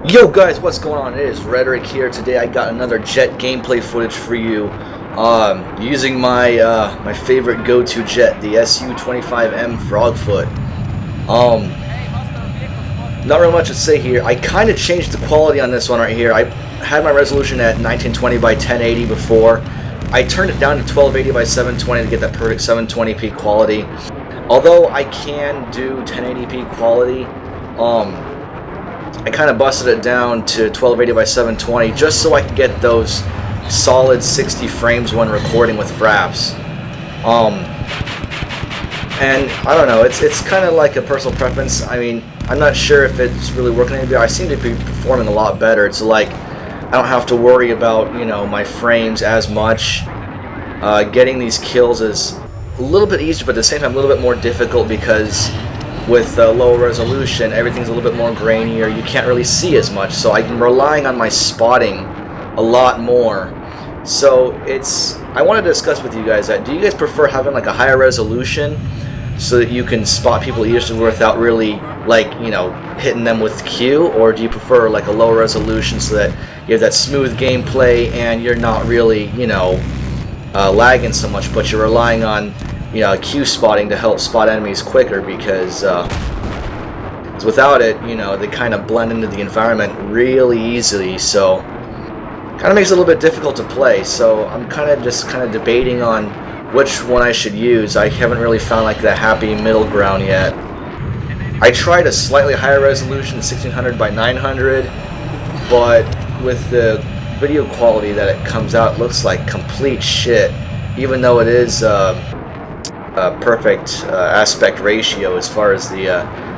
Yo guys, what's going on? It is Rhetoric here. Today I got another jet gameplay footage for you, using my my favorite go-to jet, the Su-25M Frogfoot. Not really much to say here. I kind of changed the quality on this one right here. I had my resolution at 1920 by 1080 before. I turned it down to 1280 by 720 to get that perfect 720p quality. Although I can do 1080p quality, I kind of busted it down to 1280 by 720 just so I could get those solid 60 frames when recording with fraps. And I don't know, it's kind of like a personal preference. I mean, I'm not sure if it's really working anymore. I seem to be performing a lot better. It's like I don't have to worry about, you know, my frames as much. Getting these kills is a little bit easier, but at the same time a little bit more difficult because with lower resolution, everything's a little bit more grainier. You can't really see as much, so I'm relying on my spotting a lot more. So I want to discuss with you guys that. Do you guys prefer having like a higher resolution so that you can spot people easily without really, like, you know, hitting them with Q, or do you prefer like a lower resolution so that you have that smooth gameplay and you're not really, you know, lagging so much, but you're relying on, you know, Q spotting to help spot enemies quicker, because without it, you know, they kind of blend into the environment really easily, so kind of makes it a little bit difficult to play. So I'm kind of debating on which one I should use. I haven't really found like the happy middle ground yet. I tried a slightly higher resolution, 1600 by 900, but with the video quality that it comes out, it looks like complete shit, even though it is perfect aspect ratio as far as the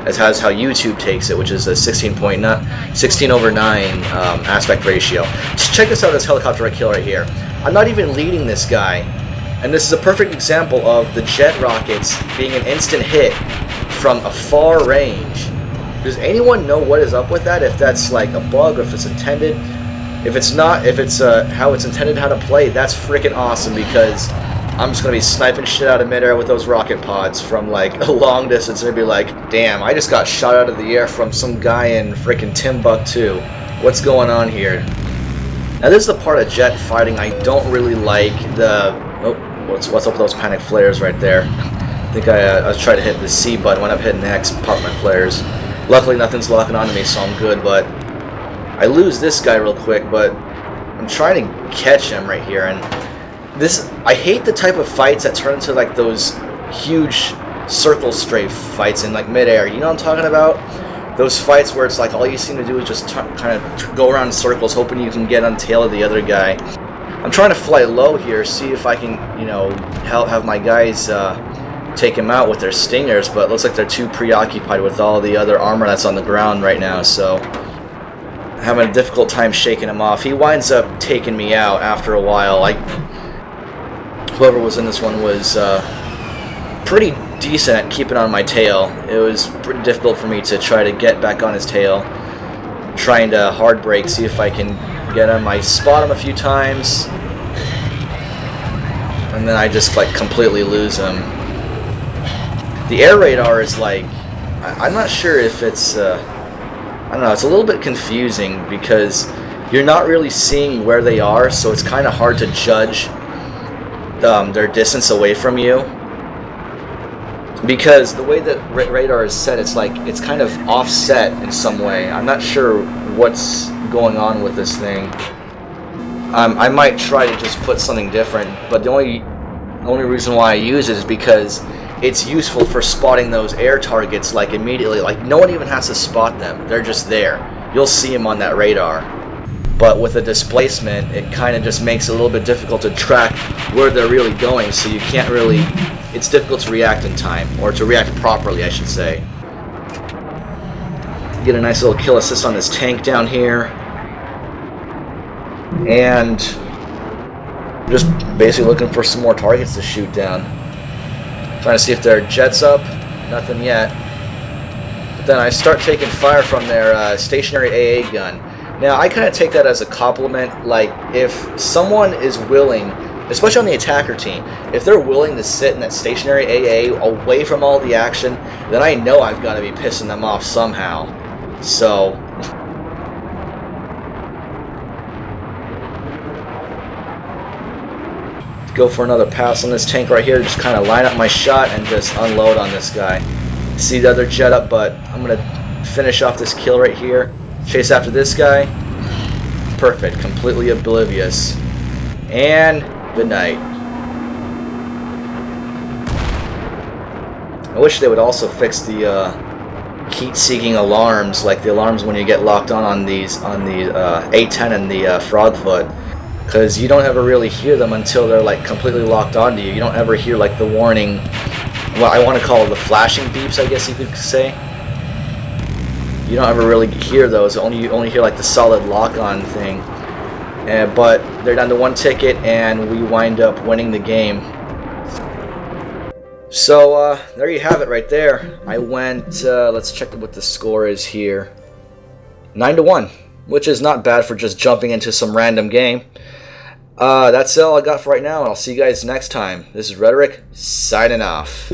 as how YouTube takes it, which is a 16:9 aspect ratio. Just check this out, this helicopter I kill right here. I'm not even leading this guy, and this is a perfect example of the jet rockets being an instant hit from a far range. Does anyone know what is up with that? If that's like a bug, or if it's intended? If it's not, if it's how it's intended how to play, that's freaking awesome, because I'm just going to be sniping shit out of midair with those rocket pods from like a long distance, and be like, damn, I just got shot out of the air from some guy in freaking Timbuktu. What's going on here? Now this is the part of jet fighting I don't really like. What's up with those panic flares right there? I think I was trying to hit the C button when I'm hitting X, pop my flares. Luckily nothing's locking onto me, so I'm good, but I lose this guy real quick, but I'm trying to catch him right here, and I hate the type of fights that turn into like those huge circle strafe fights in like midair. You know what I'm talking about? Those fights where it's like all you seem to do is just kind of go around in circles, hoping you can get on the tail of the other guy. I'm trying to fly low here, see if I can, you know, have my guys take him out with their stingers, but it looks like they're too preoccupied with all the other armor that's on the ground right now, so I'm having a difficult time shaking him off. He winds up taking me out after a while. Whoever was in this one was pretty decent at keeping on my tail. It was pretty difficult for me to try to get back on his tail. Trying to hard brake, see if I can get him. I spot him a few times, and then I just like completely lose him. The air radar is like, I'm not sure if it's, I don't know, it's a little bit confusing because you're not really seeing where they are, so it's kind of hard to judge their distance away from you, because the way that radar is set, it's like it's kind of offset in some way. I'm not sure what's going on with this thing. I might try to just put something different, but the only reason why I use it is because it's useful for spotting those air targets like immediately. Like no one even has to spot them, they're just there. You'll see them on that radar. But with a displacement, it kind of just makes it a little bit difficult to track where they're really going, so you can't really, it's difficult to react in time, or to react properly, I should say. Get a nice little kill assist on this tank down here. And just basically looking for some more targets to shoot down. Trying to see if there are jets up, nothing yet. But then I start taking fire from their stationary AA gun. Now, I kind of take that as a compliment. Like, if someone is willing, especially on the attacker team, if they're willing to sit in that stationary AA away from all the action, then I know I've got to be pissing them off somehow. So, go for another pass on this tank right here. Just kind of line up my shot and just unload on this guy. See the other jet up, but I'm going to finish off this kill right here. Chase after this guy. Perfect. Completely oblivious. And good night. I wish they would also fix the heat-seeking alarms, like the alarms when you get locked on these, on the A10 and the Frogfoot, because you don't ever really hear them until they're like completely locked onto you. You don't ever hear like the warning, what I want to call the flashing beeps, I guess you could say. You don't ever really hear those. You only hear like the solid lock-on thing. But they're down to 1 ticket, and we wind up winning the game. So there you have it right there. I went, let's check what the score is here. 9-1, which is not bad for just jumping into some random game. That's all I got for right now, and I'll see you guys next time. This is Rhetoric, signing off.